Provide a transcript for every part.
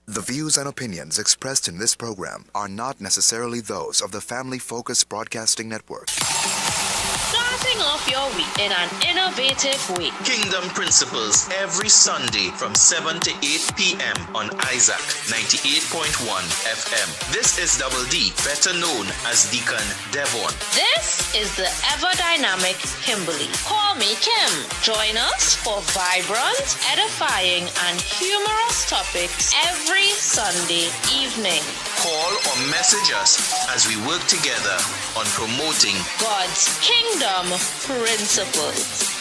The views and opinions expressed in this program are not necessarily those of the Family Focus Broadcasting Network. Starting off your week in an innovative way. Kingdom Principles every Sunday from 7 to 8 p.m. on Isaac 98.1 FM. This is Double D, better known as Deacon Devon. This is the ever-dynamic Kimberly. Call me Kim. Join us for vibrant, edifying, and humorous topics every Sunday evening. Call or message us as we work together on promoting God's Kingdom Principles.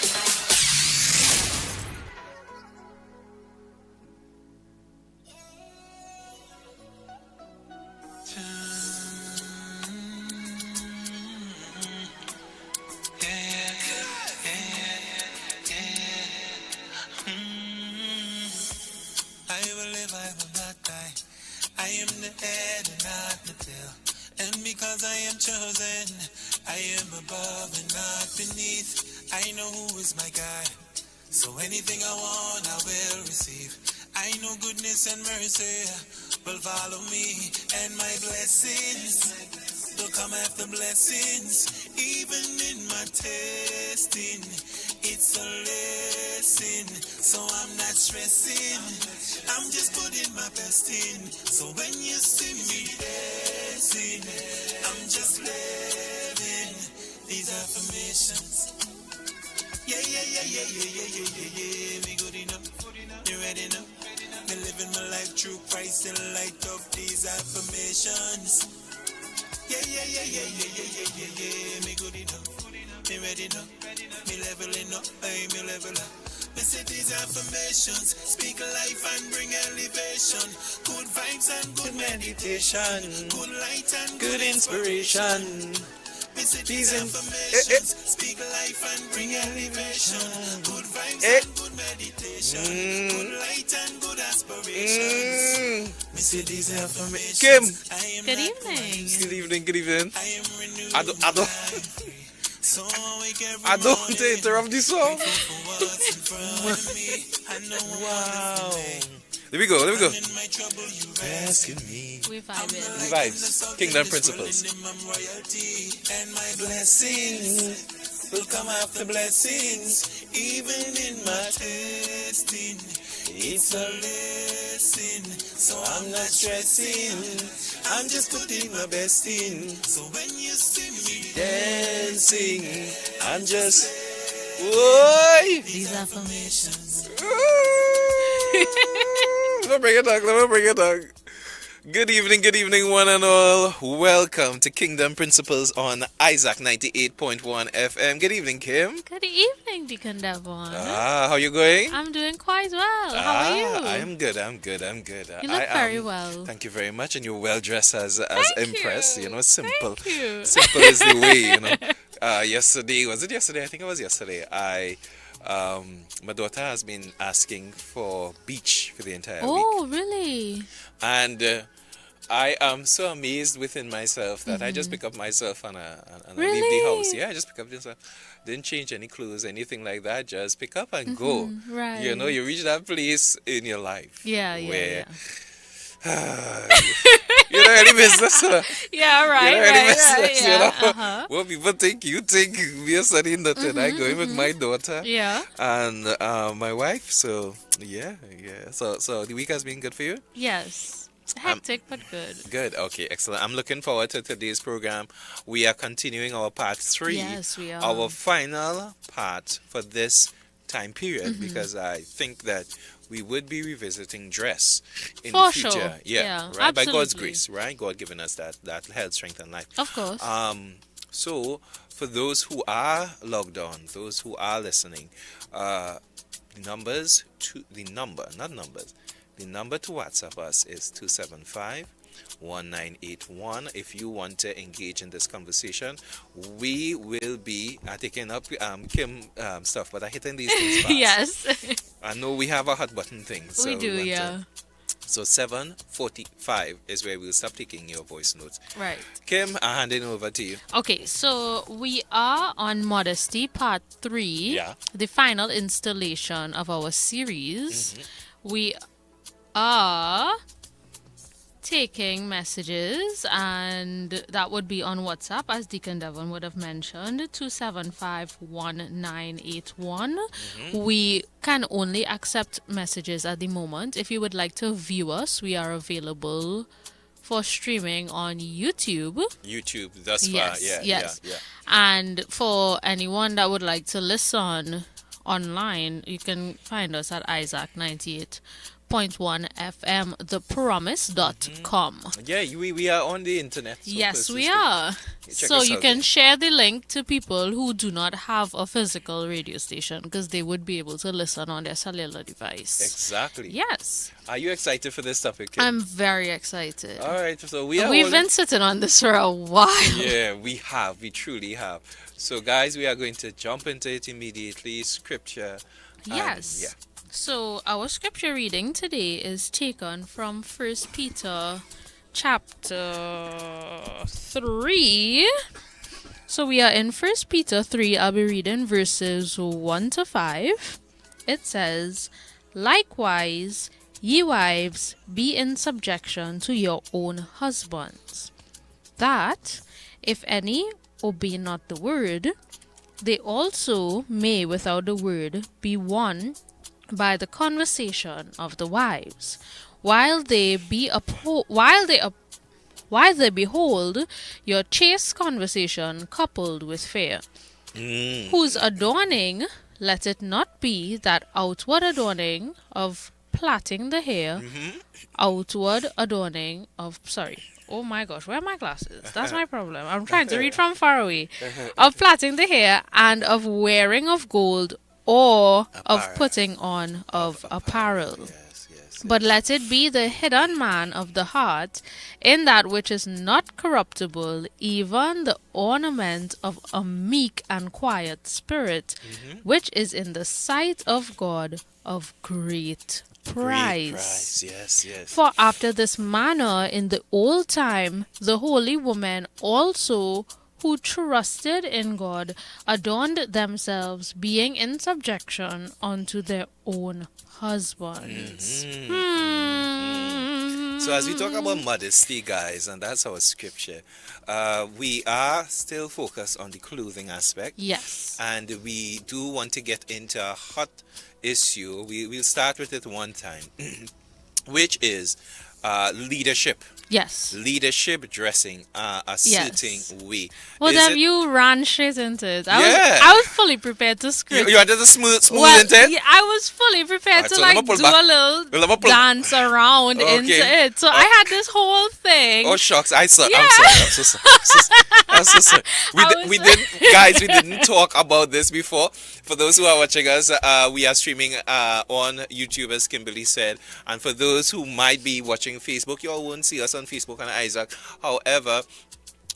I am the head and not the tail, and because I am chosen, I am above and not beneath. I know who is my God, so anything I want I will receive. I know goodness and mercy will follow me, and my blessings will come after blessings. Even in my testing, it's a lesson, so I'm not stressing. I'm just putting my best in. So when you see me dancing, I'm just living these affirmations. Yeah. Me good enough. You ready now? Me living my life through Christ in light of these affirmations. Yeah. Me good enough. Me ready now? Me leveling up. Me level up. Me say these affirmations speak life and bring elevation. Good vibes and good meditation. Good light and good inspiration. Me say these affirmations speak life and bring elevation. Good vibes and good meditation. Good light and good aspirations. Me say these affirmations. Kim. Good evening. Good evening. I am renewed. I don't interrupt this song. Wow. Let me go. Asking me. We vibes. Kingdom Principles. And my blessings will come after blessings. Even in my testing, it's a lesson. So I'm not stressing. I'm just putting my best in. So when you see me dancing, I'm just These affirmations. Let me bring it down. Good evening, one and all. Welcome to Kingdom Principles on Isaac 98.1 FM. Good evening, Kim. Good evening, Deacon Devon. How you going? I'm doing quite well. How are you? I'm good. You look very well. Thank you very much, and you're well dressed as Empress. You know, simple. Thank you. Simple is the way. You know. Yesterday, was it yesterday? I think it was yesterday. My daughter has been asking for beach for the entire week. Oh, really? And I am so amazed within myself that I just pick up myself and I leave the house. Yeah, I just pick up myself. Didn't change any clothes, anything like that. Just pick up and go. Right. You know, you reach that place in your life. Yeah. You know, any business. Yeah, right. You know, what people think, you think we are studying nothing. I go in with my daughter. Yeah. And my wife. So yeah. So the week has been good for you? Yes. Hectic, but good. Good. Okay, excellent. I'm looking forward to today's program. We are continuing our part 3. Yes, we are. Our final part for this time period, because I think that we would be revisiting dress in For the future. sure. Yeah, right. Absolutely. By God's grace, right? God giving us that health, strength, and life. Of course. So for those who are logged on, those who are listening, the number to WhatsApp us is 275-1981. If you want to engage in this conversation, we will be taking up Kim stuff, but I'm hitting these things fast. Yes. I know we have a hot button thing. So we do, yeah. So 7:45 is where we'll stop taking your voice notes. Right. Kim, I'm handing over to you. Okay, so we are on Modesty Part 3, Yeah. the final installation of our series. We are taking messages, and that would be on WhatsApp, as Deacon Devon would have mentioned, 275-1981. We can only accept messages at the moment. If you would like to view us, we are available for streaming on YouTube. YouTube, thus far. Yes, Yeah, yes. yeah. And for anyone that would like to listen online, you can find us at Isaac 98.1 FM, thepromise.com. Yeah, we are on the internet. So Yes, we persistent. are. Check So us you out can there. share the link to people who do not have a physical radio station, because they would be able to listen on their cellular device. Exactly. Yes, Are you excited for this topic, Kim? I'm very excited. All right, so we are We've holding- been sitting on this for a while. Yeah, we have. We truly have. So, guys, we are going to jump into it immediately. Scripture. and- Yes. Yeah. So our scripture reading today is taken from 1 Peter chapter 3. So we are in 1 Peter 3. I'll be reading verses 1 to 5. It says, "Likewise, ye wives, be in subjection to your own husbands, that, if any obey not the word, they also may without the word be won by the conversation of the wives, while they behold your chaste conversation coupled with fear, whose adorning, let it not be that outward adorning of plaiting the hair, outward adorning of oh my gosh, where are my glasses? That's my problem. I'm trying to read from far away. Of plaiting the hair, and of wearing of gold, or of Apparel. putting on of apparel. Yes, yes. But let it be the hidden man of the heart, in that which is not corruptible, even the ornament of a meek and quiet spirit, which is in the sight of God of great Great price. price. Yes, yes. For after this manner in the old time, the holy women also who trusted in God adorned themselves, being in subjection unto their own husbands. So as we talk about modesty, guys, and that's our scripture, we are still focused on the clothing aspect. Yes. And we do want to get into a hot issue. We'll start with it one time, which is leadership. Yes. Leadership dressing a Yes. certain way. Well, Is then it- you ran straight into it. Yeah. I was fully prepared to script. you wanted to smooth Well, into it? yeah, I was fully prepared Alright, to so let me like pull do back. a Let me little pull- dance around Okay. into it. So I had this whole thing. Oh shucks! I'm so Yeah. sorry. I'm so sorry. We didn't, guys. We didn't talk about this before. For those who are watching us, we are streaming on YouTube, as Kimberly said, and for those who might be watching Facebook, you all won't see us on Facebook and Isaac. However,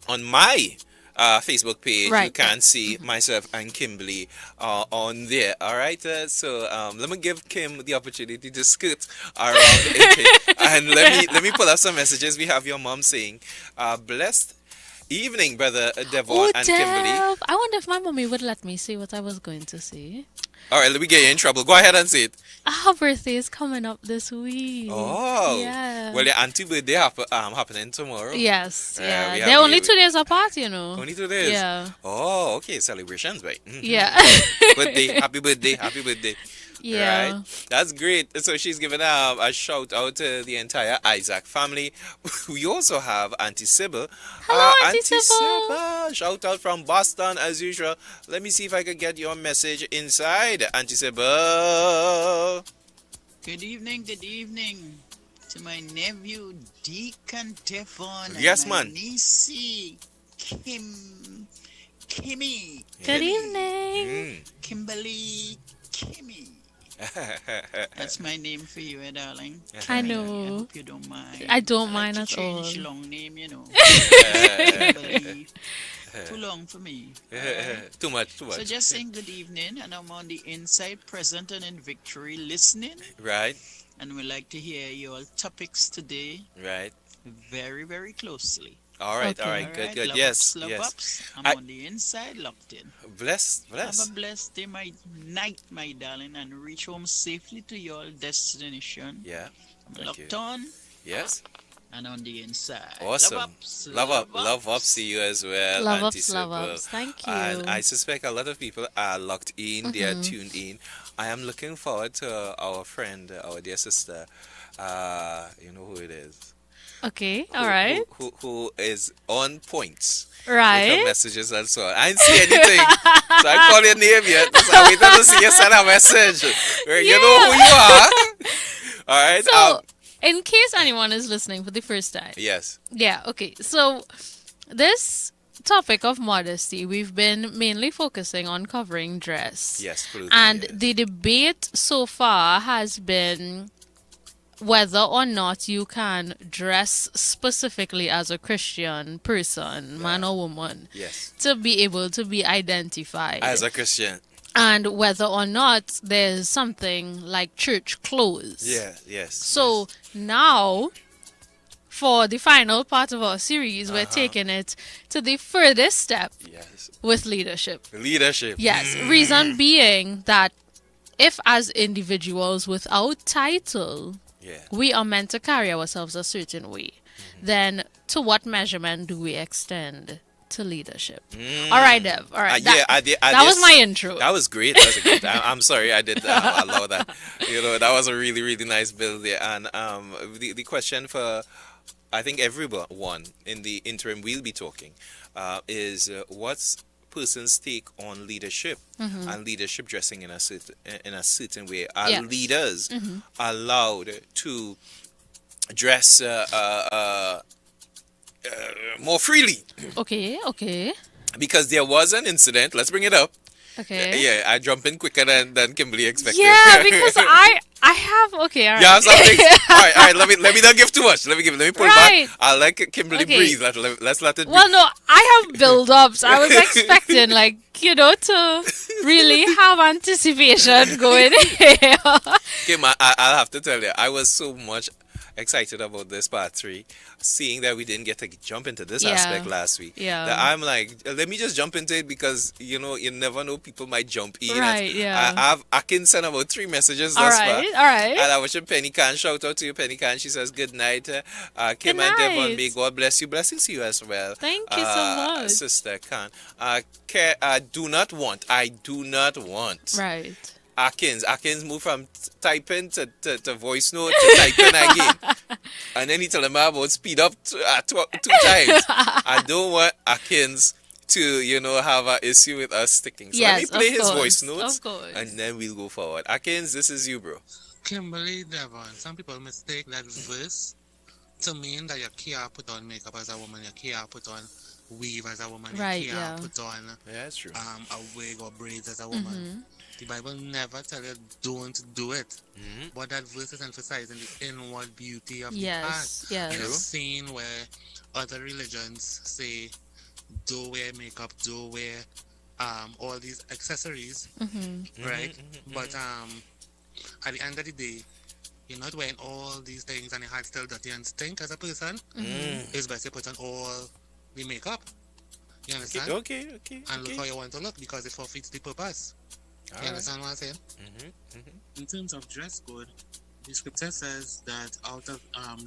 on my Facebook page, you Right. can see myself and Kimberly on there. All right. So let me give Kim the opportunity to scoot around it, and let me pull up some messages. We have your mom saying, "Blessed evening, brother Devon and Kimberly." Dev. I wonder if my mommy would let me say what I was going to say. All right, let me get you in trouble. Go ahead and say it. Her birthday is coming up this week. Oh, Yeah. well, your auntie birthday happening tomorrow. Yes, Yeah, yeah. we have They're only you. 2 days apart, you know. Only 2 days. Yeah. Oh, okay. Celebrations, right? Mhm. Yeah. Birthday, happy birthday, happy birthday. Yeah. Right? That's great. So she's giving a shout out to the entire Isaac family. We also have Auntie Sybil. Hello, Auntie Sybil. Sybil. Shout out from Boston as usual. Let me see if I can get your message inside, Auntie Sybil. Good evening to my nephew Deacon Devon Yes, and my man. niece Kimmy, Good evening. Kimberly, Kimmy. That's my name for you, darling. I I know. hope you don't mind. I don't like mind to at change all. long name, you know. Kimberly. Too long for me. Too much. So just saying good evening, and I'm on the inside, present and in victory, listening, Right, and we like to hear your topics today right. very, very closely. All right, Okay. all right. All Good, right, good. love Yes, ups, love yes. ups. I'm I- on the inside, locked in. Bless, Have bless. a blessed day, my night, my darling, and reach home safely to your destination. Yeah, I'm thank locked you. on. Yes. and on the inside. Awesome. Love ups to you as well, Love Auntie ups, love Sybil. ups. Thank you. And I suspect a lot of people are locked in, they are tuned in. I am looking forward to our friend, our dear sister. You know who it is. Okay, Who- all right. Who is on points with her Right. messages and so on. I didn't see anything, so I call your name yet. So I waited to see you send a message. You know who you are. All right. So, in case anyone is listening for the first time. Yes. Yeah, okay. So, this topic of modesty, we've been mainly focusing on covering dress. Yes. Clothing, And yes. the debate so far has been whether or not you can dress specifically as a Christian person, man or woman, Yes. to be able to be identified. As a Christian. And whether or not there's something like church clothes. Yeah. Yes. So now, for the final part of our series, we're taking it to the furthest step Yes. with leadership. Leadership. Yes, reason being that if as individuals without title, Yeah. we are meant to carry ourselves a certain way, then to what measurement do we extend to leadership? All right, Dev. All right. Yeah, I did. That was my intro. That was great. That was great. I'm sorry, I did allow that. You know, that was a really, really nice build there. And the question for, I think everyone in the interim we'll be talking, is what's person's take on leadership and leadership dressing in a certain way. Are Yes. leaders allowed to dress more freely? Okay. Because there was an incident. Let's bring it up. Okay. Yeah, I jump in quicker than Kimberly expected. Yeah, because I have okay, all right. You have something. all right. Let me not give too much. Let me pull Right. back. I'll let Kimberly Okay. breathe. Let's let it breathe. Well, no, I have build-ups. I was expecting, like, to really have anticipation going here. Kim, I'll have to tell you, I was so much excited about this part 3, seeing that we didn't get to jump into this Yeah. aspect last week. Yeah. That I'm like, let me just jump into it because you never know, people might jump in. Right, yeah. I can send about 3 messages All thus far. right, all right. And I wish Penny Can, shout out to you, Penny Can. She says good night. Kim Good and Devon, night. may God bless you. Blessings to you as well. Thank you so much. Sister Can. I do not want. Right. Akins moved from typing to voice note to typing again. And then he told him about speed up two times. I don't want Akins to, have an issue with us sticking. So Yes, let me play of his course, voice notes of course. and then we'll go forward. Akins, this is you, bro. Kimberly, Devon, some people mistake that verse to mean that you can't put on makeup as a woman, you can't put on weave as a woman, Right, you yeah. can't put on Yeah, that's true. a wig or braids as a woman. The Bible never tell you don't do it. But that verse is emphasizing the inward beauty of the heart. Yes, In a yes. scene where other religions say do wear makeup, do wear all these accessories, right? But at the end of the day, you're not wearing all these things and your heart still dirty and stink as a person. It's best you put on all the makeup. You understand? Okay. And look how you want to look because it fulfills the purpose. You understand what I'm saying? In terms of dress code, the scripture says that out of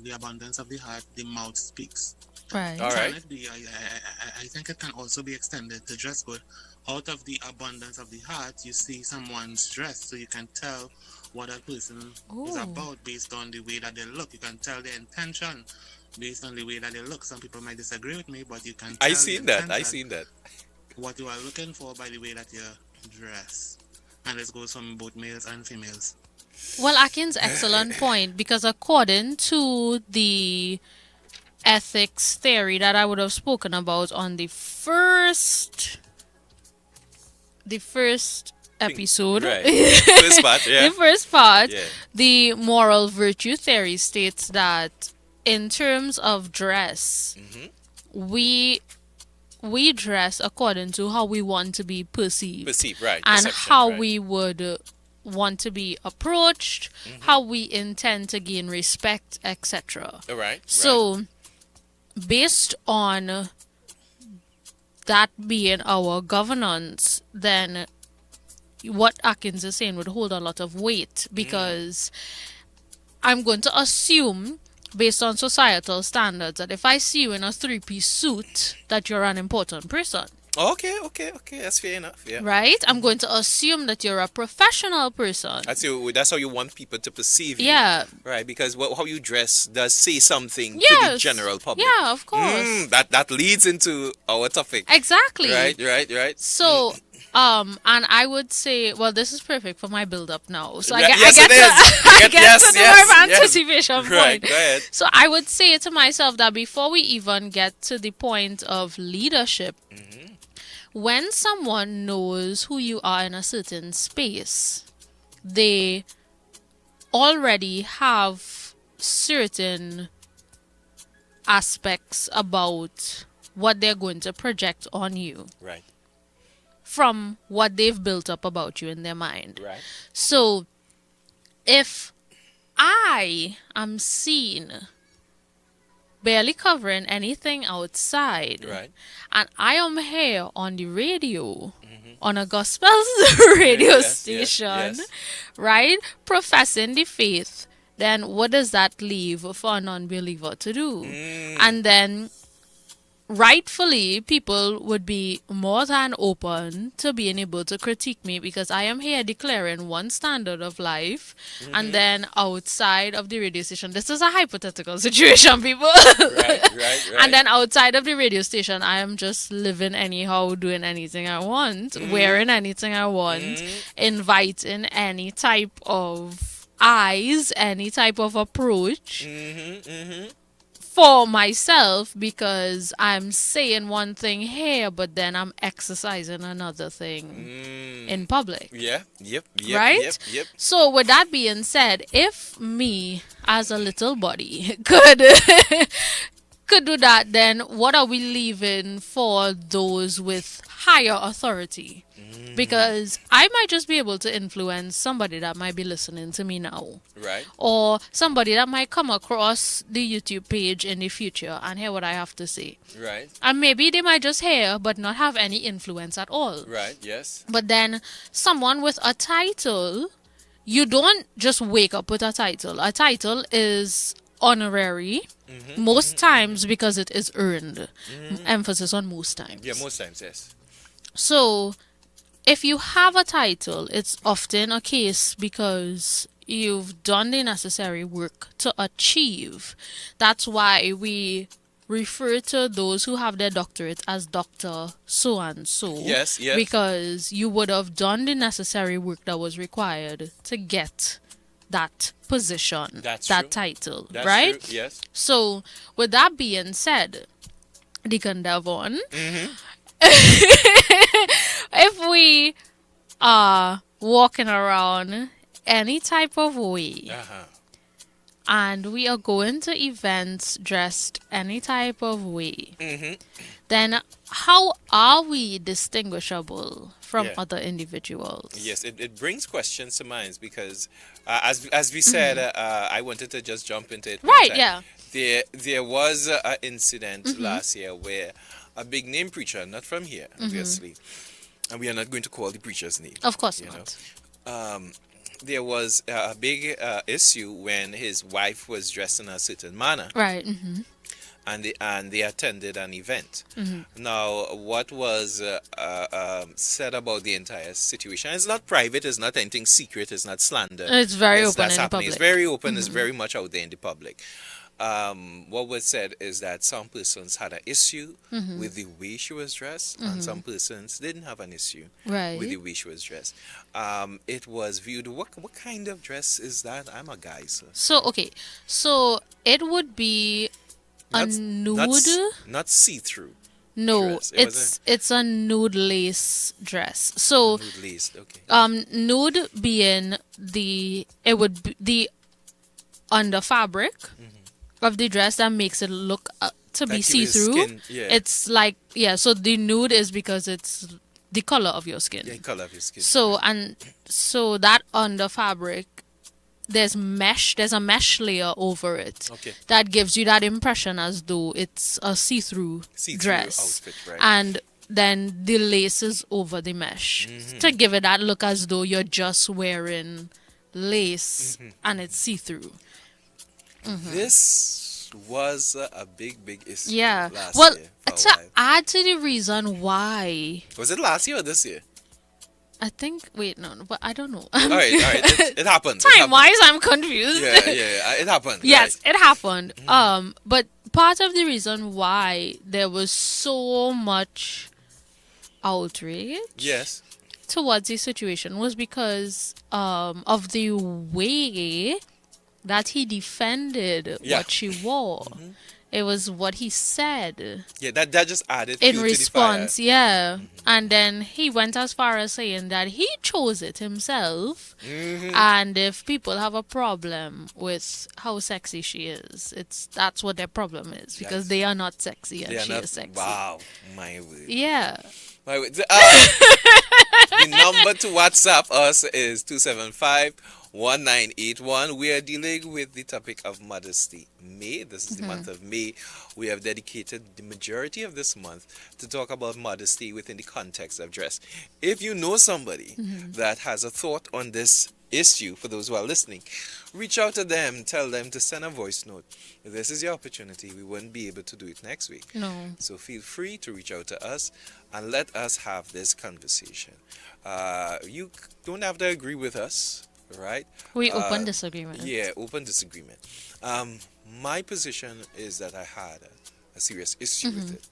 the abundance of the heart, the mouth speaks. Right. All right. Can it be, I think it can also be extended to dress code. Out of the abundance of the heart, you see someone's dress, so you can tell what that person is Ooh. about based on the way that they look. You can tell their intention based on the way that they look. Some people might disagree with me, but you can tell I seen that. what you are looking for by the way that you dress. And this goes from both males and females. Well, Akin's excellent point, because according to the ethics theory that I would have spoken about on the first episode, Right. First part, yeah. the first part, Yeah. the moral virtue theory states that in terms of dress, we dress according to how we want to be perceived. Perceive, right. And Perception, how right. we would want to be approached, how we intend to gain respect, etc. All right. So, based on that being our governance, then what Atkins is saying would hold a lot of weight, because I'm going to assume based on societal standards, that if I see you in a three-piece suit, that you're an important person. Okay. That's fair enough. Yeah. Right? I'm going to assume that you're a professional person. That's how you want people to perceive you. Yeah. Right, because how you dress does say something to Yes. the general public. Yeah, of course. That leads into our topic. Exactly. Right. So, and I would say, well, this is perfect for my build-up now. So I Yes, get it is. I get to the Yes, more yes. anticipation Right, point. go ahead. So I would say to myself that before we even get to the point of leadership, when someone knows who you are in a certain space, they already have certain aspects about what they're going to project on you Right. from what they've built up about you in their mind. Right. So if I am seen barely covering anything outside, Right. and I am here on the radio, on a gospel radio Yes, station, yes. right, professing the faith, then what does that leave for a non-believer to do? And then rightfully, people would be more than open to being able to critique me, because I am here declaring one standard of life, and then outside of the radio station, this is a hypothetical situation, people. Right. And then outside of the radio station, I am just living anyhow, doing anything I want, wearing anything I want, inviting any type of eyes, any type of approach for myself, because I'm saying one thing here, but then I'm exercising another thing in public. Yeah. Yep. Right? Yep. So with that being said, if me as a little body could could do that, then what are we leaving for those with higher authority? Because I might just be able to influence somebody that might be listening to me now, Right. or somebody that might come across the YouTube page in the future and hear what I have to say. Right. And maybe they might just hear but not have any influence at all. Right. Yes. But then someone with a title, you don't just wake up with a title. A title is honorary, most times because it is earned. Emphasis on most times. Yeah. Most times, yes. So if you have a title, it's often a case because you've done the necessary work to achieve. That's why we refer to those who have their doctorate as Dr. So-and-so. Yes. Because you would have done the necessary work that was required to get that position, That's that true. title, That's right? true. Yes. So, with that being said, Deacon Devon, if we are walking around any type of way and we are going to events dressed any type of way, then how are we distinguishable from Yeah. other individuals? Yes, it brings questions to minds because, as we said, I wanted to just jump into it. one Right, time. yeah. There was an incident last year where a big name preacher, not from here, obviously, and we are not going to call the preacher's name. Of course you not. know. There was a big issue when his wife was dressed in a certain manner. Right. And they attended an event. Now, what was said about the entire situation? It's not private. It's not anything secret. It's not slander. It's very open that's in the happening. public. It's very open. It's very much out there in the public. What was said is that some persons had an issue with the way she was dressed, and some persons didn't have an issue Right. with the way she was dressed. It was viewed. What kind of dress is that? I'm a guy, so So, okay. So, it would be a nude. not see-through. No, dress. It was it's a nude lace dress. So, Nude lace. Okay. nude being it would be the under fabric of the dress that makes it look to be Like your see-through. skin, yeah. It's like, yeah, so the nude is because it's the color of your skin. Yeah, color of your skin. So that under fabric, there's a mesh layer over it. Okay. That gives you that impression as though it's a see-through dress. outfit, right? And then the lace is over the mesh to give it that look as though you're just wearing lace and it's see-through. This was a big issue Yeah. last Well, year. For a to while. add to the reason why, Was it last year or this year? I think. Wait, no, but I don't know. All right. It happened. Time wise, I'm confused. Yeah. It happened. Yes, right. it happened. But part of the reason why there was so much outrage Yes. towards the situation was because of the way that he defended Yeah. what she wore. It was what he said Yeah. That just added in fuel to the response, fire. yeah. And then he went as far as saying that he chose it himself. And if people have a problem with how sexy she is, that's what their problem is, because Yes. they are not sexy and They are she not. is sexy. Wow. My word. Yeah. My word. The number to WhatsApp us is 275-1981. We are dealing with the topic of modesty. May, this is the month of May. We have dedicated the majority of this month to talk about modesty within the context of dress. If you know somebody that has a thought on this issue, for those who are listening, reach out to them, tell them to send a voice note. This is your opportunity. We wouldn't be able to do it next week. No. So feel free to reach out to us and let us have this conversation. You don't have to agree with us, right? We open disagreement. Yeah, open disagreement. My position is that I had a serious issue with it.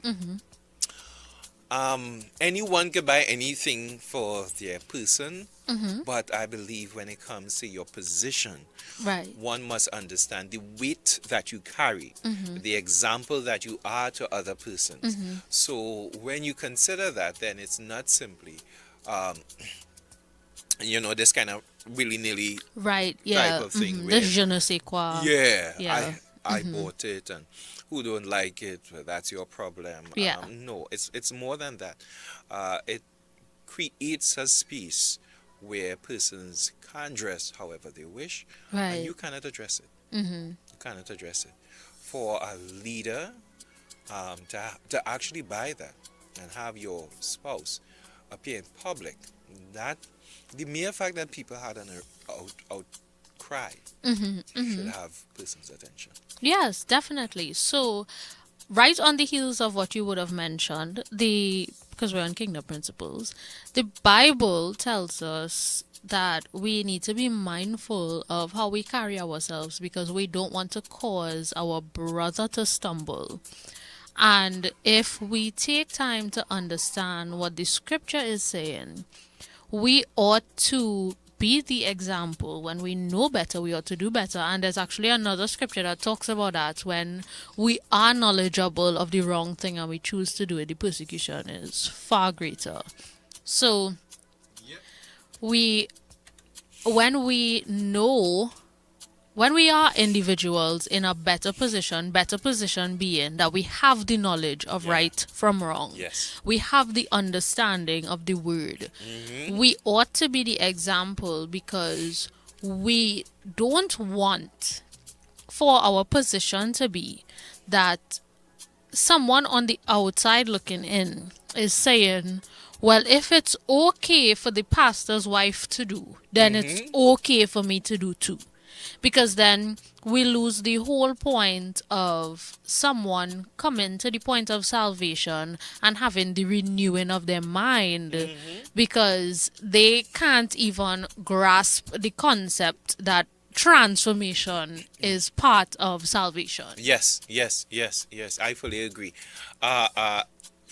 Anyone can buy anything for their person, but I believe when it comes to your position, Right. one must understand the weight that you carry, the example that you are to other persons. So when you consider that, then it's not simply, this kind of willy-nilly, Right. Yeah. of thing The where- je ne sais quoi. yeah. I bought it, and who don't like it, well, that's your problem. Yeah. No, it's more than that. It creates a space where persons can dress however they wish, Right. and you cannot address it. You cannot address it. For a leader to actually buy that and have your spouse appear in public, that the mere fact that people had an outcry should have person's attention. Yes, definitely. So, right on the heels of what you would have mentioned, because we're on kingdom principles, the Bible tells us that we need to be mindful of how we carry ourselves, because we don't want to cause our brother to stumble. And if we take time to understand what the scripture is saying, we ought to be the example. When we know better, we ought to do better. And there's actually another scripture that talks about that. When we are knowledgeable of the wrong thing and we choose to do it, the persecution is far greater. So when we are individuals in a better position being that we have the knowledge of right from wrong. Yes. We have the understanding of the word. We ought to be the example, because we don't want for our position to be that someone on the outside looking in is saying, well, if it's okay for the pastor's wife to do, then it's okay for me to do too. Because then we lose the whole point of someone coming to the point of salvation and having the renewing of their mind, because they can't even grasp the concept that transformation is part of salvation. Yes. I fully agree.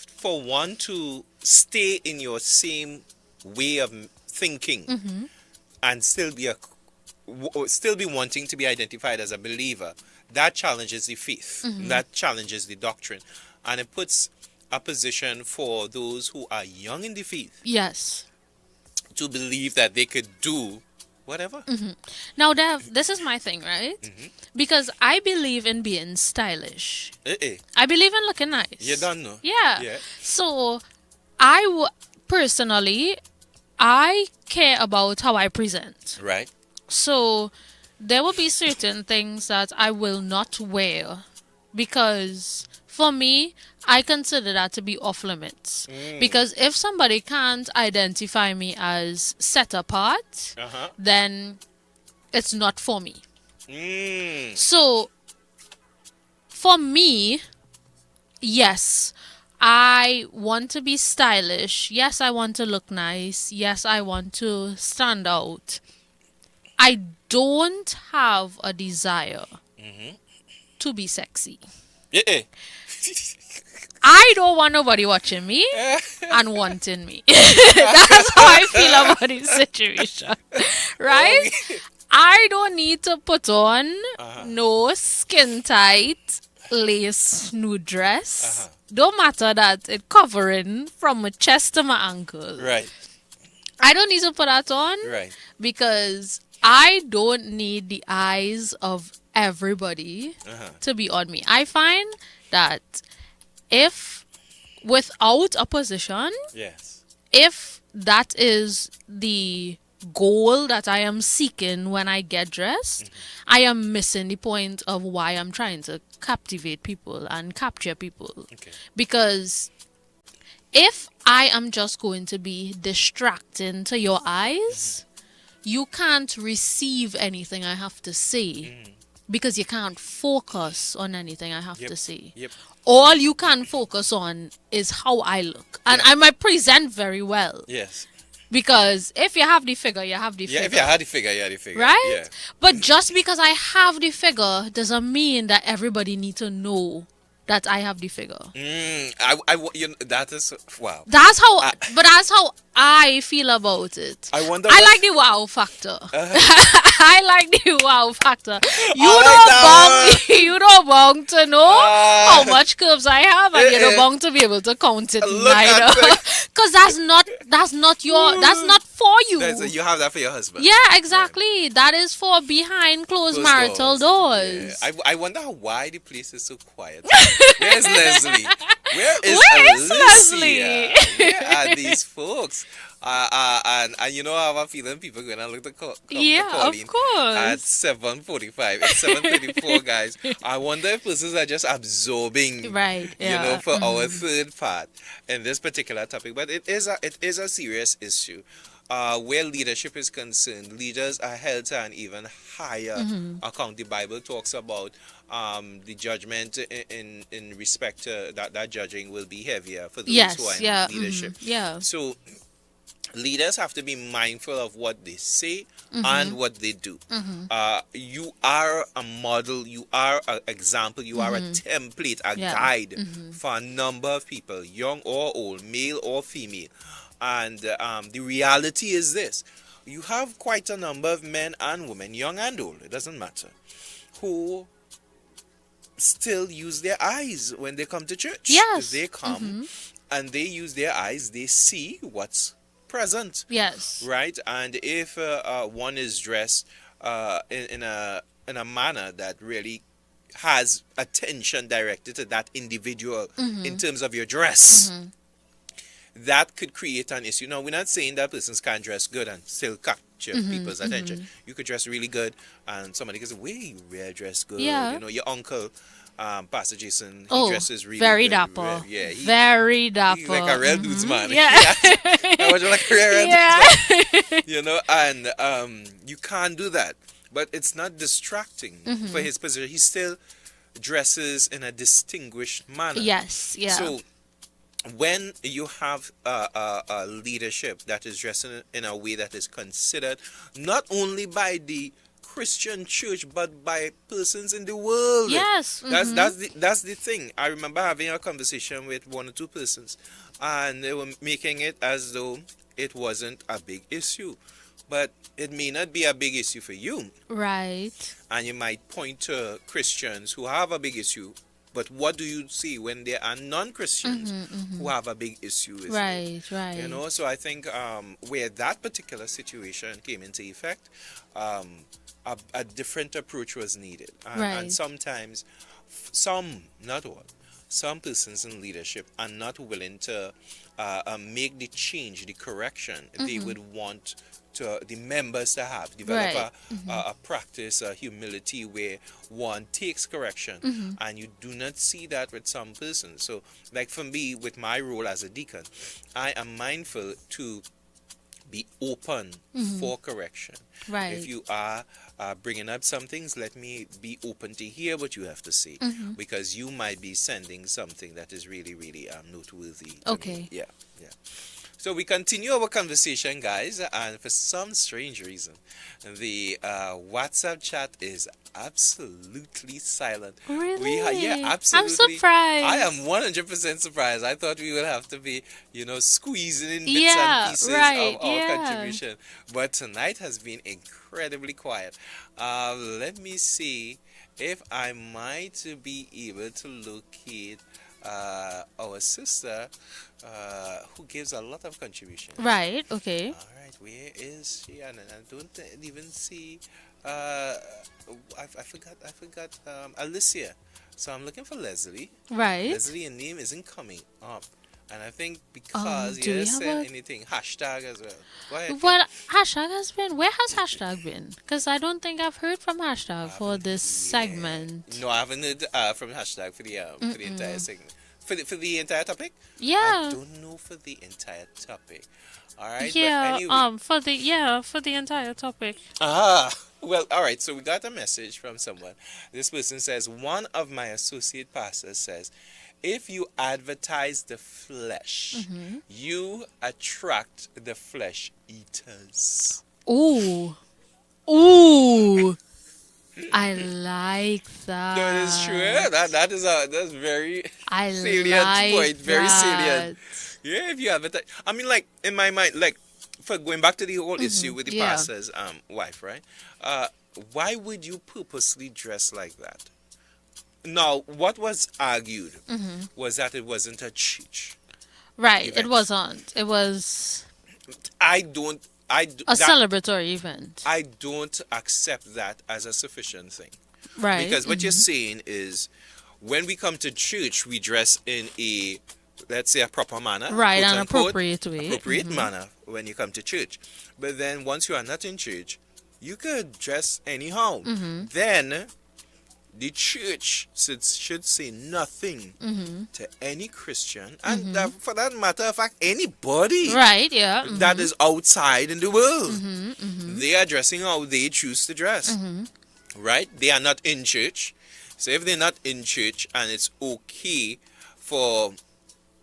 For one to stay in your same way of thinking and still be wanting to be identified as a believer, that challenges the faith. That challenges the doctrine, and it puts a position for those who are young in the faith Yes. to believe that they could do whatever. Now, Dev, this is my thing, right? Because I believe in being stylish. I believe in looking nice. You don't know. Yeah. So, personally, I care about how I present. Right. So, there will be certain things that I will not wear, because for me, I consider that to be off limits. Because if somebody can't identify me as set apart, then it's not for me. So, for me, yes, I want to be stylish. Yes, I want to look nice. Yes, I want to stand out. I don't have a desire to be sexy. Yeah. I don't want nobody watching me and wanting me. That's how I feel about this situation. Right? I don't need to put on no skin tight lace nude dress. Don't matter that it covering from my chest to my ankle. Right. I don't need to put that on Right. because I don't need the eyes of everybody to be on me. I find that if without a position, Yes. if that is the goal that I am seeking when I get dressed, I am missing the point of why I'm trying to captivate people and capture people. Okay. Because if I am just going to be distracting to your eyes, you can't receive anything I have to say. Because you can't focus on anything I have to say. Yep. All you can focus on is how I look. And I might present very well. Yes. Because if you have the figure, you have the Yeah, figure. if you had the figure, you had the figure. Right? Yeah. But just because I have the figure doesn't mean that everybody needs to know that I have the figure. That is, wow. That's how, but that's how I feel about it. I wonder. I like the wow factor. I like the wow factor. You don't bound to know how much curves I have, and you don't bound to be able to count it neither. Because that's not for you. You have that for your husband. Yeah, exactly. Right. That is for behind closed marital doors. Yeah. I wonder why the place is so quiet. Where's Leslie? Where is Leslie? Where are these folks? And you know, I have a feeling people are going to look to call Pauline of course. at 7:45. It's 7:34, guys. I wonder if persons are just absorbing, right? Yeah. You know, for our third part in this particular topic. But it is a serious issue. Where leadership is concerned, leaders are held to an even higher account. The Bible talks about the judgment in respect to that judging will be heavier for those who are in leadership. Yeah. So leaders have to be mindful of what they say and what they do. You are a model, you are an example, you are a template, a guide for a number of people, young or old, male or female. And the reality is this: you have quite a number of men and women, young and old, it doesn't matter, who still use their eyes when they come to church. Yes. They come and they use their eyes, they see what's present. Yes. Right? And if one is dressed in a manner that really has attention directed to that individual in terms of your dress, that could create an issue. Now, we're not saying that persons can't dress good and still capture people's attention. You could dress really good and somebody could say, "Wait, you really dress good." Yeah. You know, your uncle, Pastor Jason, he dresses really very good. dapper. Yeah, very dapper. He's like a real dude's man. Yeah. I was like a real dude's man. You know, and you can't do that. But it's not distracting for his position. He still dresses in a distinguished manner. Yes, yeah. So when you have a leadership that is dressed in a way that is considered not only by the Christian church but by persons in the world. Yes. That's the thing. I remember having a conversation with one or two persons and they were making it as though it wasn't a big issue. But it may not be a big issue for you. Right. And you might point to Christians who have a big issue. But what do you see when there are non-Christians who have a big issue with it? Right. You know, so I think where that particular situation came into effect, a different approach was needed. And sometimes, not all, some persons in leadership are not willing to make the change, the correction they would want the members to have. Develop a practice, a humility where one takes correction, and you do not see that with some persons. So, like for me, with my role as a deacon, I am mindful to be open for correction. Right. If you are bringing up some things, let me be open to hear what you have to say, because you might be sending something that is really, really noteworthy to Okay. me. Yeah. So we continue our conversation, guys, and for some strange reason, the WhatsApp chat is absolutely silent. Really? Yeah, absolutely. I'm surprised. I am 100% surprised. I thought we would have to be, squeezing in bits Yeah, and pieces right, of our yeah. contribution. But tonight has been incredibly quiet. Let me see if I might be able to locate our sister who gives a lot of contribution. Right, okay. All right, where is she? And I don't even see. I forgot. Alicia. So I'm looking for Leslie. Right. Leslie, your name isn't coming up, and I think because do you we didn't have send anything, hashtag as well. Go ahead. What hashtag has been? Where has hashtag been? Because I don't think I've heard from hashtag for this segment. No, I haven't heard from hashtag for the entire segment. For the entire topic? Yeah. I don't know for the entire topic. All right. Yeah. But anyway. For the entire topic. Well, all right. So we got a message from someone. This person says, one of my associate pastors says, if you advertise the flesh, you attract the flesh eaters. Ooh. I like that. That is true. Yeah, that's very I salient like point. Very that. salient. Yeah, if you advertise, I mean, like in my mind, like for going back to the whole issue with the pastor's wife, right? Why would you purposely dress like that? Now, what was argued was that it wasn't a church. Right. event. It wasn't. It was a celebratory event. I don't accept that as a sufficient thing. Right. Because what you're saying is, when we come to church, we dress in a, let's say, a proper manner. Right, quote an unquote, appropriate way. Appropriate manner when you come to church. But then once you are not in church, you could dress anyhow. Then the church should say nothing to any Christian, and for that matter of fact, anybody Right, yeah. that is outside in the world. They are dressing how they choose to dress. Right? They are not in church. So if they're not in church and it's okay for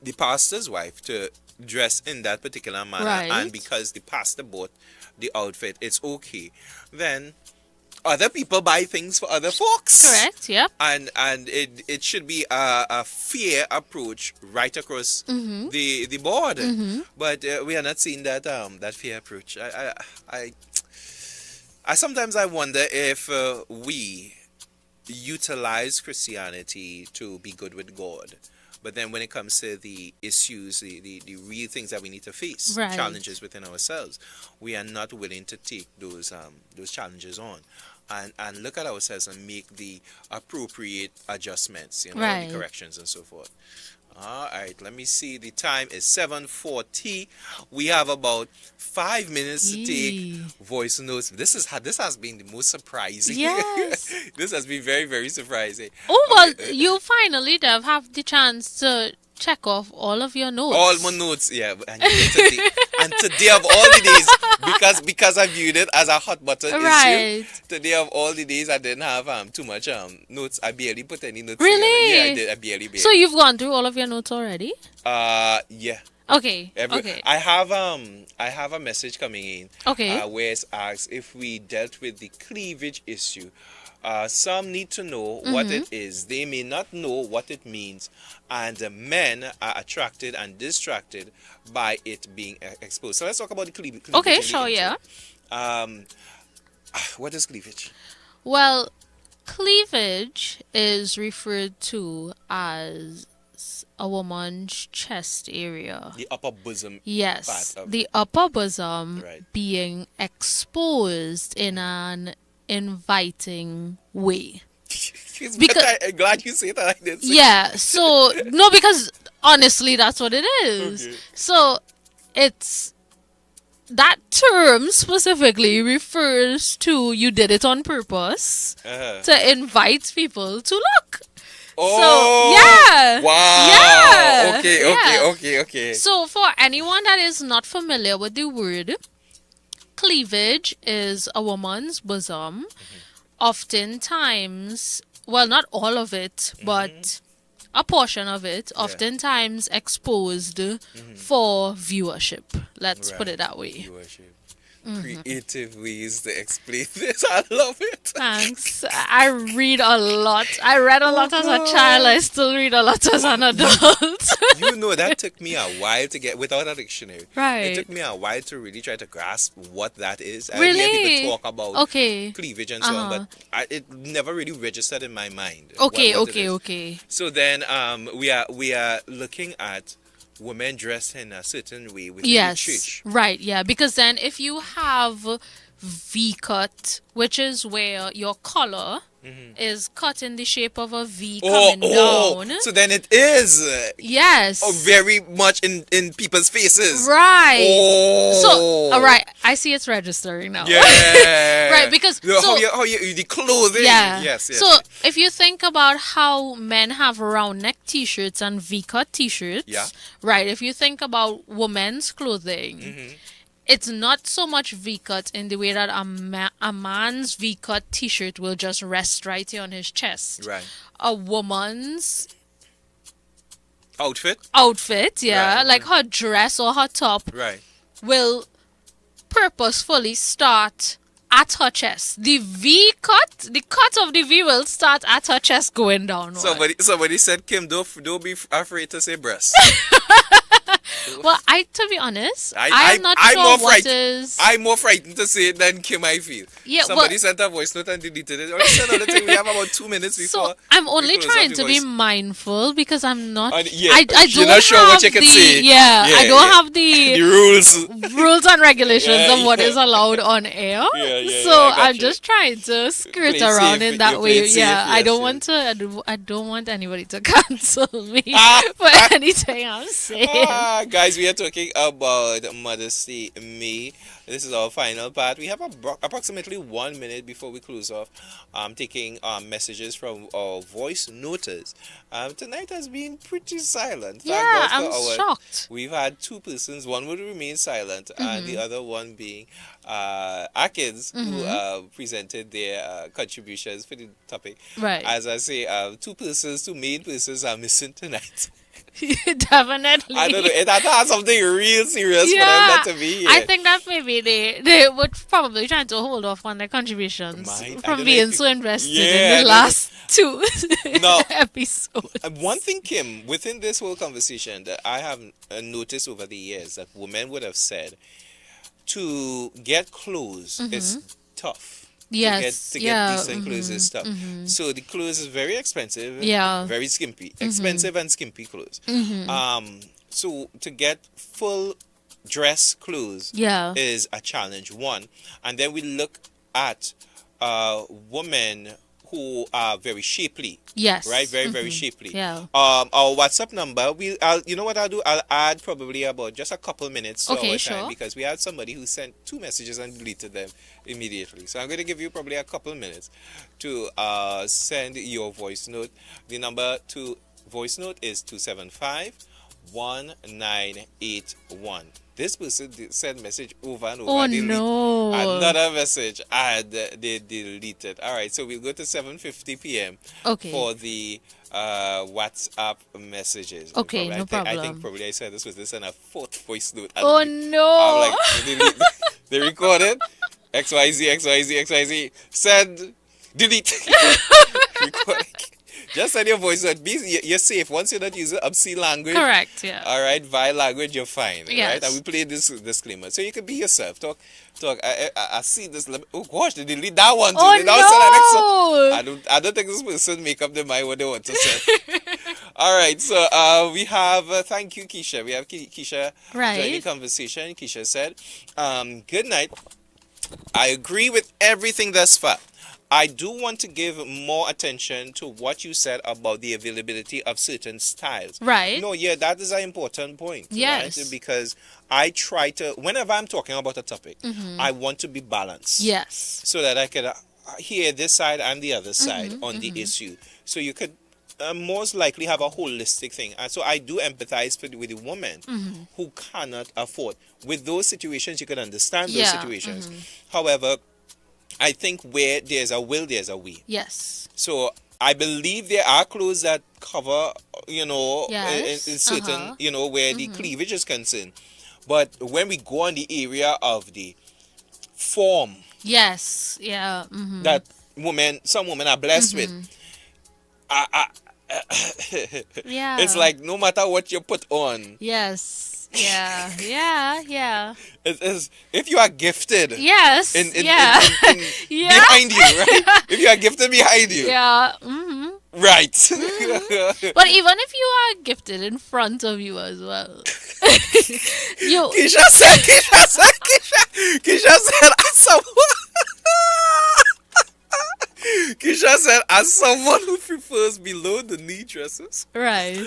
the pastor's wife to dress in that particular manner, Right. and because the pastor bought the outfit, it's okay, then other people buy things for other folks. Correct, yep. And it should be a fair approach right across the board. But we are not seeing that fair approach. I sometimes I wonder if we utilize Christianity to be good with God, but then when it comes to the issues, the real things that we need to face, Right. challenges within ourselves, we are not willing to take those challenges on and look at ourselves and make the appropriate adjustments, Right. the corrections and so forth. All right, let me see. The time is 7:40. We have about 5 minutes to take voice notes. This has been the most surprising. Yes. This has been very, very surprising. Oh, well, you finally, Dev, have the chance to check off all of your notes. All my notes, yeah. And today of all the days, because I viewed it as a hot button Right. issue, today of all the days I didn't have too much notes. I barely put any notes Really? together. Yeah, I did. I barely. So you've gone through all of your notes already? Yeah. Okay. Okay. I have a message coming in. Okay. Where it asks if we dealt with the cleavage issue. Some need to know what it is. They may not know what it means, and men are attracted and distracted by it being exposed. So let's talk about the cleavage. Okay, sure, yeah. What is cleavage? Well, cleavage is referred to as a woman's chest area. The upper bosom. Yes, part of the upper bosom Right. being exposed in an inviting way. I'm glad you say that like this. Yeah, so no, because honestly, that's what it is. Okay. So it's that term specifically refers to you did it on purpose to invite people to look. Oh, So yeah. Wow. Yeah. Okay. Yeah. Okay. So for anyone that is not familiar with the word, cleavage is a woman's bosom. Oftentimes, well, not all of it, but a portion of it, oftentimes exposed for viewership. Let's put it that way. Viewership. Creative ways to explain this. I love it. Thanks. I read a lot. I read a lot as a child. I still read a lot as an adult. You know, that took me a while to get without a dictionary. Right. It took me a while to really try to grasp what that is. I Really? hear people talk about Okay. cleavage and so on, but it never really registered in my mind. Okay, what it is. okay. So then we are looking at women dressed in a certain way within the church. Right, yeah. Because then if you have V-cut, which is where your collar is cut in the shape of a V coming down. So then it is Yes. very much in people's faces. Right. Oh. So, all right, I see it's registering now. Yeah. Right, because the clothing. yeah. Yes. So if you think about how men have round neck t-shirts and V-cut t-shirts, Yeah. right? If you think about women's clothing, it's not so much V-cut in the way that a man's V-cut t-shirt will just rest right here on his chest. Right. A woman's Outfit. yeah, Right. like her dress or her top Right. will purposefully start at her chest. The cut of the V will start at her chest going downward. Somebody said, Kim, don't be afraid to say breast. Well, to be honest, I'm I'm not more sure what frightened. is. I'm more frightened to say it than Kim, I feel. Yeah, Somebody sent a voice note and deleted it. Another thing, we have about 2 minutes before. So I'm only we close trying off to the be voice. mindful because I'm not. Yeah, I you're don't not sure have what you can the, say. Yeah, I don't have The the rules. rules and regulations Yeah, of what yeah. is allowed on air. Yeah, So I got I'm you. just trying to skirt Play around safe, in that you way. play safe, Yeah, I yes, don't yes. want to. I don't want anybody to cancel me for anything I'm saying. Guys, we are talking about Modesty Me. This is our final part. We have approximately 1 minute before we close off. Taking messages from our voice noters. Tonight has been pretty silent. Thank Yeah, God for I'm our- shocked. We've had two persons. One would remain silent, and the other one being our kids who presented their contributions for the topic. Right. As I say, two main persons are missing tonight. Definitely. I don't know. It has something real serious for them Yeah, not to be here. I think that maybe they would probably try to hold off on their contributions I don't from know being if so invested Yeah, I in don't the know. last two No. episodes. One thing, Kim, within this whole conversation that I have noticed over the years that women would have said to get clothes is tough. Yes, To get yeah, decent clothes is tough. So the clothes is very expensive. Yeah. Very skimpy. Expensive and skimpy clothes. So to get full dress clothes Yeah. is a challenge, one. And then we look at women who are very shapely. Yes. Right? Very, very shapely. Yeah. Our WhatsApp number, you know what I'll do? I'll add probably about just a couple minutes to Okay, our sure. time because we had somebody who sent 2 messages and deleted them immediately. So I'm going to give you probably a couple minutes to send your voice note. The number to voice note is 275-1981. This person sent message over and over. Oh, They no. Another message and they deleted. All right, so we'll go to 7:50 p.m. Okay. for the WhatsApp messages. Okay, Probably, no I problem. think probably I said this was in a fourth voice note. And Oh I'm no. like, they recorded XYZ, send, delete. Recording. Just send your voice note. You're safe. Once you're not using obscene language. Correct, yeah. All right, vile language, you're fine. Yes. Right? And we play this disclaimer. So you can be yourself. Talk. I see this. Oh gosh, they delete that one. Oh, Delete that one, no. I don't think this person make up their mind what they want to say. All right, so we have, thank you, Keisha. We have Keisha Right. joining conversation. Keisha said, good night. I agree with everything thus far. I do want to give more attention to what you said about the availability of certain styles. Right. No, yeah, that is an important point. Yes. Right? Because I try to, whenever I'm talking about a topic, I want to be balanced. Yes. So that I could hear this side and the other side on the issue. So you could most likely have a holistic thing. And so I do empathize with the woman who cannot afford. With those situations, you can understand those Yeah, situations. However, I think where there's a will, there's a way. Yes. So I believe there are clothes that cover, Yes. in certain, where the cleavage is concerned. But when we go on the area of the form Yes. Yeah. that some women are blessed with, I, Yeah. it's like no matter what you put on, Yes. Yeah. Yeah. Yeah. it's if you are gifted Yes. in yeah. Yeah. behind you, right? If you are gifted behind you, Yeah. right? But even if you are gifted in front of you as well, you Keisha said, as someone, Keisha said, as someone who prefers below the knee dresses, right.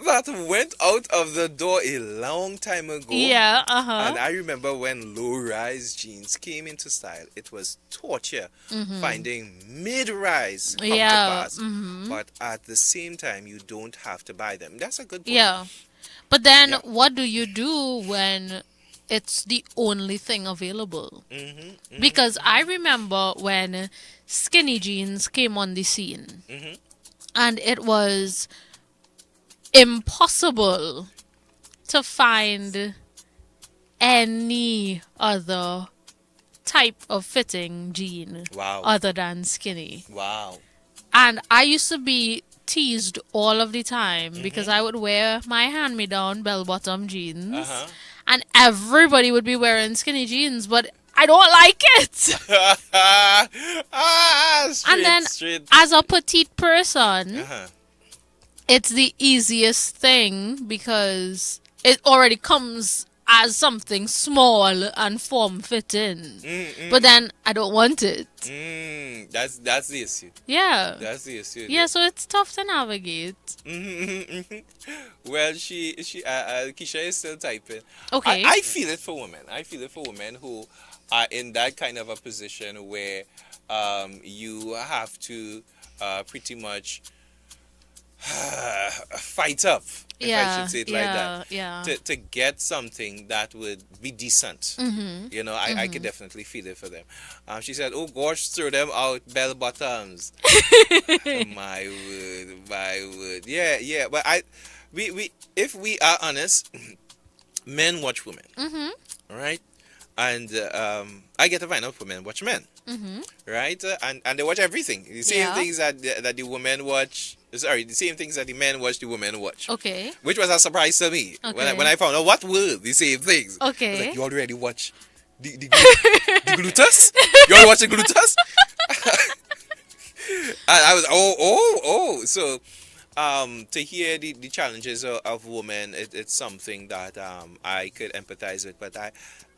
that went out of the door a long time ago. Yeah. And I remember when low-rise jeans came into style, it was torture finding mid-rise counterparts. But at the same time, you don't have to buy them. That's a good point. Yeah. But then what do you do when it's the only thing available? Because I remember when skinny jeans came on the scene, and it was impossible to find any other type of fitting jean other than skinny. Wow. And I used to be teased all of the time because I would wear my hand-me-down bell-bottom jeans, and everybody would be wearing skinny jeans, but I don't like it. Straight, And then straight. as a petite person, it's the easiest thing because it already comes as something small and form-fitting. But then I don't want it. That's the issue. Yeah. That's the issue. Yeah, so it's tough to navigate. Well, Keisha is still typing. Okay. I feel it for women. I feel it for women who are in that kind of a position where you have to pretty much fight up, if I should say it like that, to get something that would be decent. I could definitely feel it for them. She said, "Oh gosh, throw them out, bell bottoms." my word, yeah. But we if we are honest, men watch women, right? And I get to find out for men watch men, right? And they watch everything. The same things that the women watch. Sorry, the same things that the men watch, the women watch. Okay. Which was a surprise to me Okay. when I found out what were the same things. I was Okay. like, you already watch the gluteus? You already watch the gluteus? And I was so to hear the challenges of women, it's something that I could empathize with, but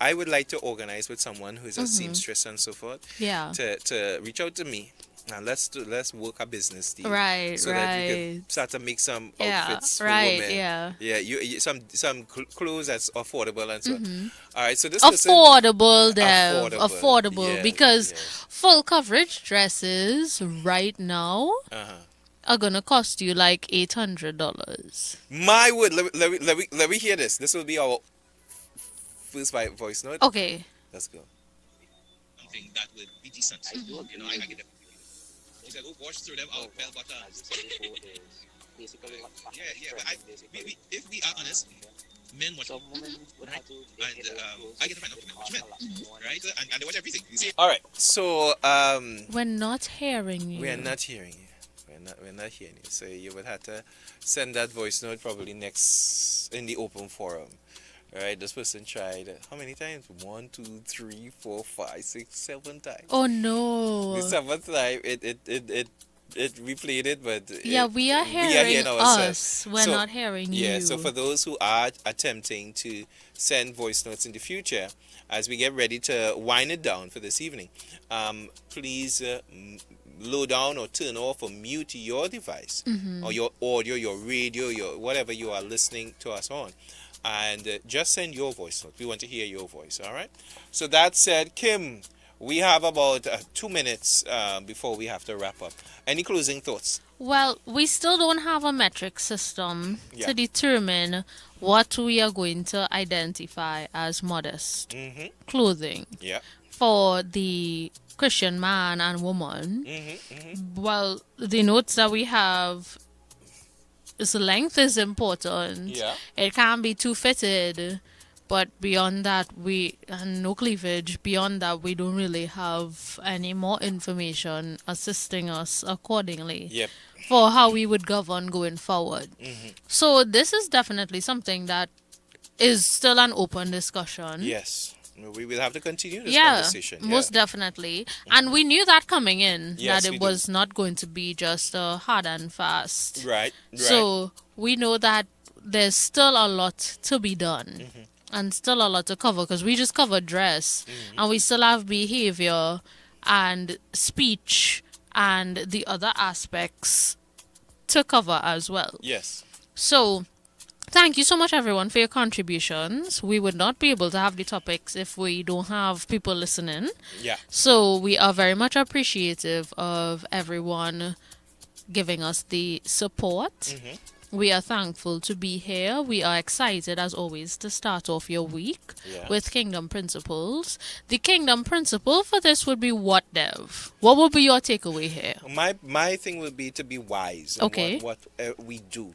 I would like to organize with someone who's a seamstress and so forth, Yeah. to reach out to me. And let's work a business deal, Right, so that we can start to make some outfits for right, women. yeah. You some clothes that's affordable and so on. All right, so this person, Affordable, Dev. Affordable. Affordable. Yeah, because yes. full coverage dresses right now are gonna cost you like $800. My word, let me hear this. This will be our first voice note. Okay. Let's go. Something that would be decent. I get it. He said, "Oh gosh, throw them out, bell bottoms." Yeah, but if we are honest, men watch women, right? And I get to find out men watch men, right? And they watch everything. You see? All right. So We're not hearing you. we're not hearing you. We're not hearing you. So you would have to send that voice note probably next in the open forum. Right, this person tried how many times? 1, 2, 3, 4, 5, 6, 7 times. Oh no. The seventh time it replayed it, but We are hearing ourselves. us. We're not hearing you. Yeah, so for those who are attempting to send voice notes in the future, as we get ready to wind it down for this evening, please low down or turn off or mute your device or your audio, your radio, your whatever you are listening to us on. And just send your voice note. We want to hear your voice, all right? So that said, Kim, We have about 2 minutes before we have to wrap up. Any closing thoughts? Well, we still don't have a metric system Yeah. to determine what we are going to identify as modest Mm-hmm. clothing Yeah. for the Christian man and woman. Mm-hmm. Mm-hmm. Well, the notes that we have is length is important. Yeah. It can't be too fitted, but beyond that, and no cleavage. Beyond that, we don't really have any more information assisting us accordingly Yep. for how we would govern going forward. Mm-hmm. So this is definitely something that is still an open discussion. Yes. We will have to continue this Yeah, conversation. most definitely. And we knew that coming in, Yes, that we it do. was not going to be just a hard and fast. Right. So we know that there's still a lot to be done Mm-hmm. and still a lot to cover, because we just covered dress and we still have behavior and speech and the other aspects to cover as well. Yes. So thank you so much, everyone, for your contributions. We would not be able to have the topics if we don't have people listening. Yeah. So we are very much appreciative of everyone giving us the support. Mm-hmm. We are thankful to be here. We are excited, as always, to start off your week Yeah. with Kingdom Principles. The Kingdom Principle for this would be what, Dev? What would be your takeaway here? My thing would be to be wise in Okay. what we do.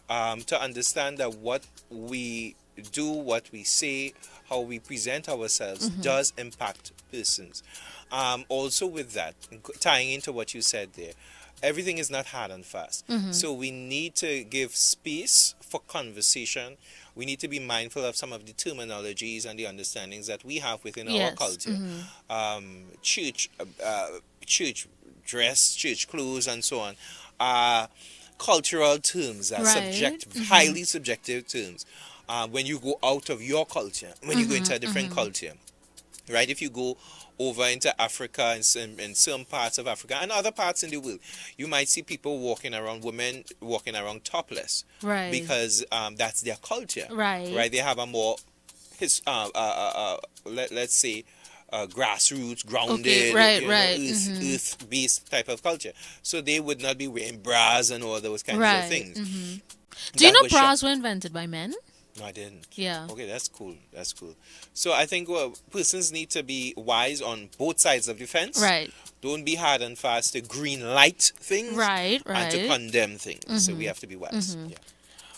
To understand that what we do, what we say, how we present ourselves does impact persons. Also with that, tying into what you said there, everything is not hard and fast. So we need to give space for conversation. We need to be mindful of some of the terminologies and the understandings that we have within our Yes. culture. Church dress, church clothes, and so on. Cultural terms are Right. highly subjective terms. When you go out of your culture, when you go into a different culture, right? If you go over into Africa and in some parts of Africa and other parts in the world, you might see people women walking around topless, Right. because that's their culture, Right. Right? They have a more let's say grassroots, grounded, Okay, right. earth-based type of culture. So they would not be wearing bras and all those kinds Right. of things. Do you That know was bras were invented by men? No, I didn't. Yeah. Okay, that's cool. That's cool. So I think persons need to be wise on both sides of the fence. Right. Don't be hard and fast to green light things. Right, And to right. condemn things. So we have to be wise. Yeah.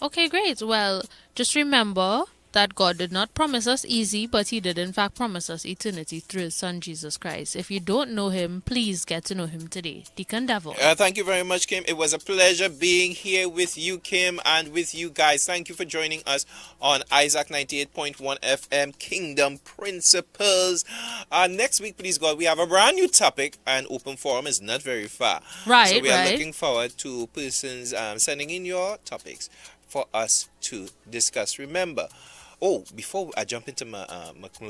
Okay, great. Well, just remember that God did not promise us easy, but He did in fact promise us eternity through His Son, Jesus Christ. If you don't know Him, please get to know Him today. Deacon Devon. Thank you very much, Kim. It was a pleasure being here with you, Kim, and with you guys. Thank you for joining us on Isaac 98.1 FM Kingdom Principles. Next week, please God, we have a brand new topic, and open forum is not very far. Right, So we are right. looking forward to persons sending in your topics for us to discuss. Remember, before I jump into my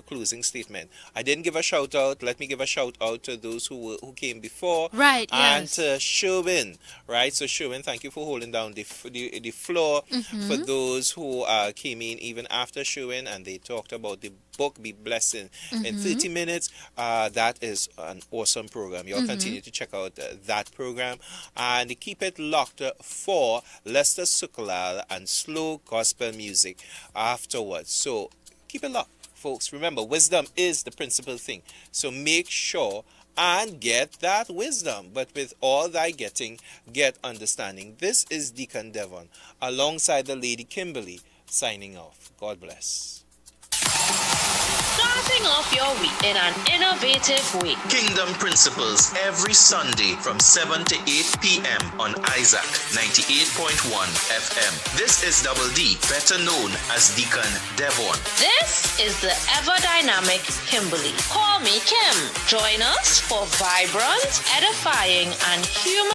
closing statement, I didn't give a shout out. Let me give a shout out to those who came before. Right, And yes. to Sherwin, right? So Sherwin, thank you for holding down the floor for those who came in even after Sherwin, and they talked about the book Be Blessed in 30 minutes. That is an awesome program. You'll continue to check out that program, and keep it locked for Lester Sukalal and slow gospel music afterwards. So keep it locked, folks. Remember, wisdom is the principal thing. So make sure and get that wisdom. But with all thy getting, get understanding. This is Deacon Devon alongside the lady Kimberly signing off. God bless. Starting off your week in an innovative way. Kingdom Principles every Sunday from 7 to 8 p.m. on Isaac 98.1 FM. This is Double D, better known as Deacon Devon. This is the ever-dynamic Kimberly. Call me Kim. Join us for vibrant, edifying, and humorous